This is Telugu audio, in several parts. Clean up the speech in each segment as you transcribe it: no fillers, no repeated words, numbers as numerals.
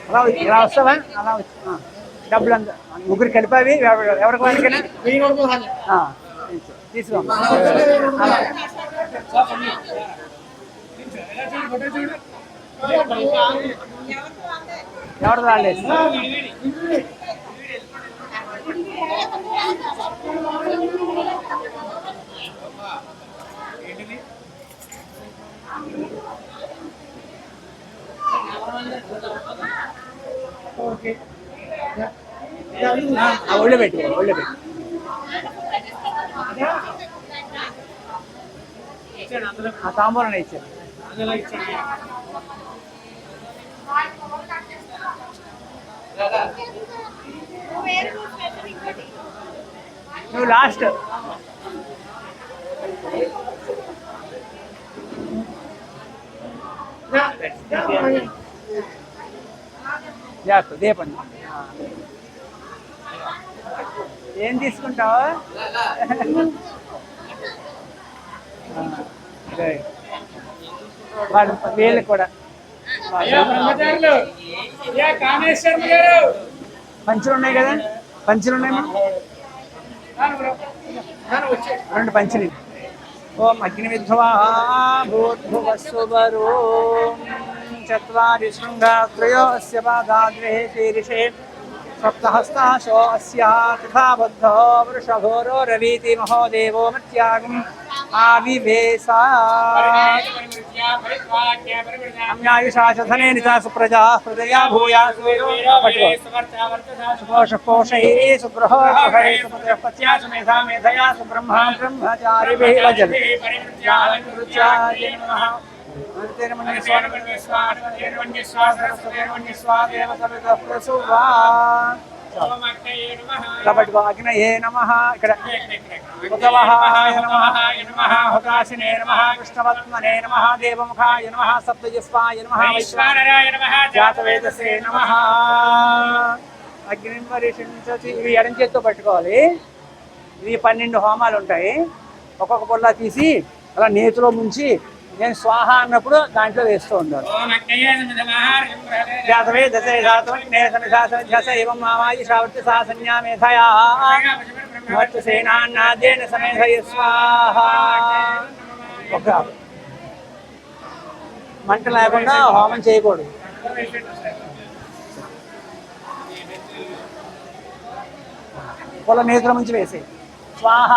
అలా ఇలా వస్తావా అలా డబ్బులు అంతా ముగ్గురు కలిపి ఎవరికి వారికైనా తీసుకో ఎవరు రాలేదు ఒళ్ళు పెట్టి తాంబూలం ఇచ్చారు నువ్వు లాస్ట్ దీపండి ఏం తీసుకుంటావు వాళ్ళు వీళ్ళు కూడా పంచులు ఉన్నాయి కదా పంచులు ఉన్నాయి రెండు పంచులు ఓం అగ్ని విద్వా భూర్భువస్సువరో చత్వారి శృంగాత్రయో అస్య పాదాగ్రే శీర్షే సప్తహస్తాశో అస్యా తథా బద్ధో వృషభోరో రవీతి మహోదేవో మత్యాగం ఆవివేశా అమ్యాయుషాచధనే నితా సుప్రజా హృదయా భూయాసు సుపోషపోషై సుగృహోషై సుపత్యాసు మేధా మేధయా సుబ్రహ్మ బ్రహ్మచారిభిః వజల్ కాబట్టి అగ్నయే నమః ఇక్కడ ఉదవహాయ నమః హుతాశినే నమః కృష్ణవత్మనే నమః దేవముఖాయ నమః సప్తజిహ్వాయ నమః వైశ్వానరాయ నమః జాతవేదసే నమః. అగ్నిం పరిశించతి ఇవి ఎడం చేత్తో పట్టుకోవాలి. ఇవి 12 హోమాలు ఉంటాయి. ఒక్కొక్క పొల్ల తీసి అలా నేతిలో ముంచి నేను స్వాహ అన్నప్పుడు దాంట్లో వేస్తూ ఉంటాను. జాతవే దశే జాతవేదస ఏవం మామాయి శ్రావర్తి సాసన్యా మేధయా సేనాన్నాదేన సమేధయ స్వాహ. ఒక మంట లేకుండా హోమం చేయకూడదు. పొల నేతుల నుంచి వేసే స్వాహ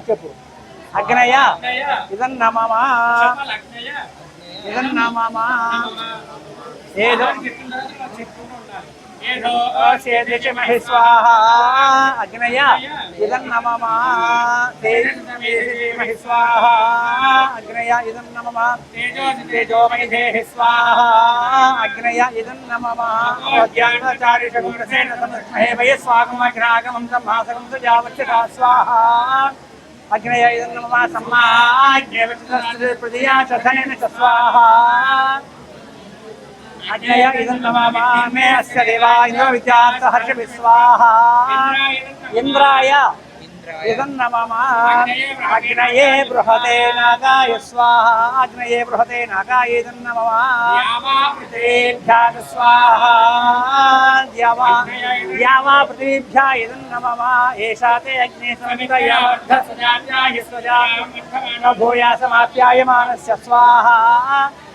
చెప్పు. అగ్నయ ఇదన్నమమా ఇదన్నమమా ఏదో మహి స్వాహ. అగ్నయ ఇదన్నమమా మహి స్వాహ. అగ్నయ ఇదన్నమమా తేజోమయి దేహి స్వాహ. అగ్నయ ఇదన్నమమా మహే వయ స్వాగం అగ్నాగమం బ్రహ్మాసకం సుజావచ్చా స్వాహ. అగ్నయ ఇదన్నమమా సమ్మాజ్ఞేవృదియా చధనేన చ స్వాహ. అగ్నయ ఇదన్నమమా మే అస్య దేవాయ విద్యార్థ హర్ష విస్వాహ. ఇంద్రాయ ఇదన్నమమా అగ్నయే బృహతే నాగాయ స్వాహ. అగ్నయే బృహతే నాగాయ ఇదన్నమమా పృథివ్యాః స్వాహ. ద్యావా పృథివ్యా ఇదన్నమమా ఏషా తే అగ్నే సమితయామర్ధస్యాయ స్వజాతం భూయాసమాప్యాయమానస్య స్వాహ.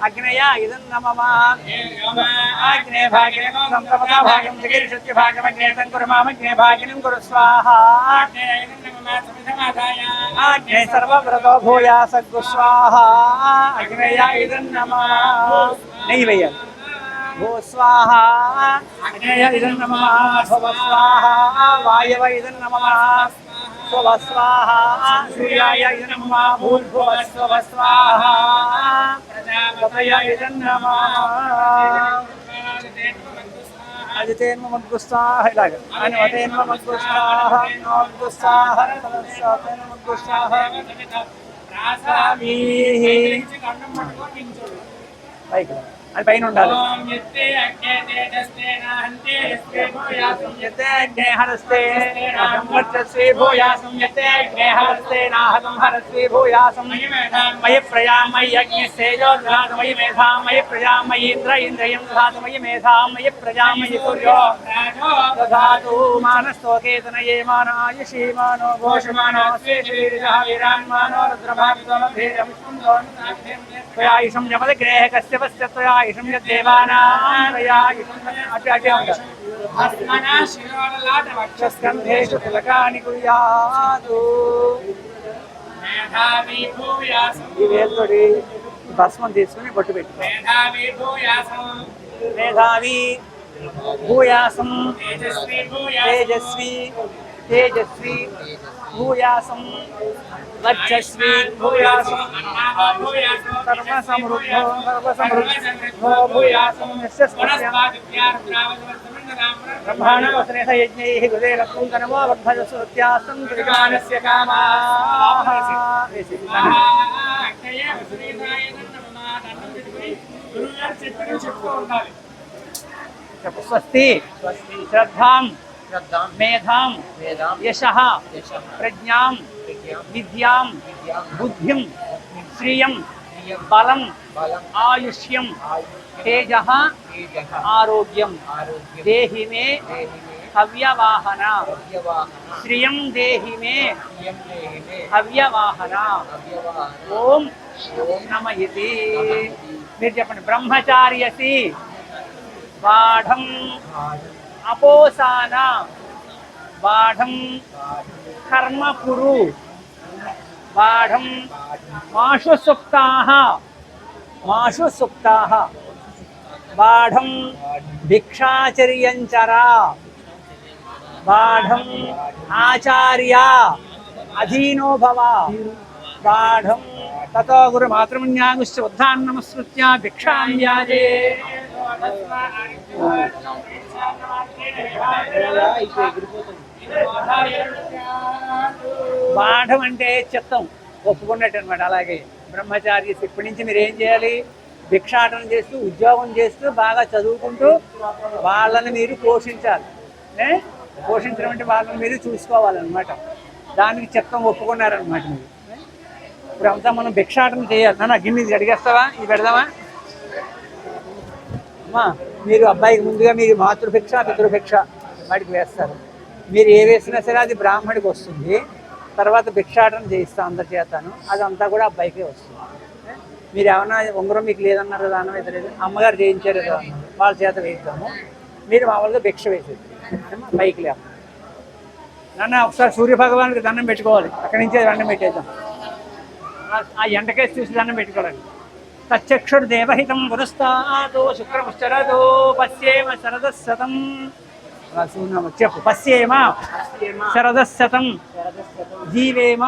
అగ్నయ ఇదన్నమమా అగ్నే భాగినం సంప్రమదా భాగం జగిరిషత్య భాగమగ్నే సంకుర్మామగ్నే భాగినం కురు స్వాహ. అగ్నే సర్వవ్రతో భూయాసగ్గు స్వాహ. అగ్నయ ఇదన్నమా నెయ్యి వేయాలి. భూ స్వాహ. అగ్నయ ఇదన్నమా భవ స్వాహ. వాయవ ఇదన్నమా స్వ స్వాహ. సూర్యాయ ఇదన్నమా భూర్భువ స్వ స్వాహ. ప్రజాపతయ ఇదన్నమా అజితేన్మగ్గుస్తాహ. ఇలాగ అనువతేన్మగ్గుస్తాహ నోగ్గుస్తాహ సదస్సాతేన్మగ్గుస్తాహ. పైకి అది పైన ఉండాలి. ఓం యత్తే అగ్నే తేజస్తేనాహంతే యస్తే భూయాసం యతే అగ్నే హరస్తే నాహం వర్చస్వే భూయాసం యతే అగ్నే హరస్తే నాహం హరస్వే భూయాసం మయి ప్రజాం మయి అగ్నిస్తేజో దధాతు మయి మేధాం మయి ప్రజాం మయి ఇంద్రియం దధాతు మయి మేధాం మయి ప్రజాం మయి సూర్యో దధాతు మానస్తోకేతనయే మానాయుషీ మానో ఘోషమానో స్వేషవీర్యః వీరాన్మానో రుద్రభావితో భేదం త్వయాయుషం జమదగ్రేహ కశ్యపస్య త్వయాయుషం యద్దేవానాం త్వయాయుషం అటు అటే ఉంటారు. భస్మనా శిరోలలాట వక్షస్కంధేషు తిలకాని కుర్యాదు. మేధావి భూయాసం ఈ వేలుతోటి భస్మం తీసుకుని బొట్టు పెట్టు. మేధావి భూయాసం మేధావి భూయాసం తేజస్వి భూయాసం తేజస్వి తేజస్వి భూయాసం వర్చస్వి భూయాసం భూయాసం సర్వసమృద్ధో సర్వసమృద్ధో భూయాసం యస్య బ్రహ్మాణవసనేత యజ్ఞైః గుదేరత్వం కనమో వర్ధజసుత్యాసం త్రికానస్య కామాః. చెప్పు. స్వస్తి శ్రద్ధాం మేధాం యశః ప్రజ్ఞాం విద్యాం బుద్ధిం శ్రియం బలం ఆయుష్యం తేజః ఆరోగ్యం దేహి మే హవ్యవాహన శ్రియం దేహి మే హవ్యవాహన. ఓం నమ ఇతి. మీరు చెప్పండి. బ్రహ్మచార్యసి బాఢం అపోసాన బాఢం కర్మ కురు బాఢం మాషు సుప్తాః మాషు సుప్తాః బాఢం భిక్షాచర్యంచర బాఢం ఆచార్య అధీనో భవ బాఢం తతో గురు మాతృమన్యాగుశ్చ ఉద్ధాన్నమస్మృత్య భిక్షాం యాజే. బాఢం అంటే చిత్తం ఒప్పుకున్నట్టు అనమాట. అలాగే బ్రహ్మచారి ఇప్పటి నుంచి మీరు ఏం చేయాలి? భిక్షాటన చేస్తూ ఉద్యోగం చేస్తూ బాగా చదువుకుంటూ వాళ్ళని మీరు పోషించాలి. పోషించడం అంటే వాళ్ళని మీరు చూసుకోవాలన్నమాట. దానికి చిత్తం ఒప్పుకున్నారనమాట మీరు. ఇప్పుడు అంతా మనం భిక్షాటన చేయాలి. నాన్న గిన్నె అడిగేస్తావా? ఇది పెడదామా? అమ్మా మీరు అబ్బాయికి ముందుగా మీరు మాతృభిక్ష పితృభిక్ష వాడికి వేస్తారు. మీరు ఏ వేసినా సరే అది బ్రాహ్మడికి వస్తుంది. తర్వాత భిక్షాటన చేయిస్తాం అందరి చేతాను. అదంతా కూడా అబ్బాయికే వస్తుంది. మీరు ఏమన్నా ఉంగరం మీకు లేదన్నారు, దానం అయితే లేదు, అమ్మగారు చేయించారు కదా వాళ్ళ చేత వేయిద్దాము. మీరు మామూలుగా భిక్ష వేసేది పైకి లేక. నాన్న ఒకసారి సూర్యభగవానికి దండం పెట్టుకోవాలి. అక్కడి నుంచే దండం పెట్టేద్దాం. ఆ ఎండకేసి చూసి దండం పెట్టుకోవాలి. తచ్చక్షుడు దేవహితం పురస్తాదో శుక్రముశ్చరదో పశ్యేమ శరదశతం. చెప్పు. పశ్యేమ శరదశతం జీవేమ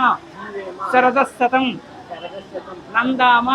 శరదశతం నందామ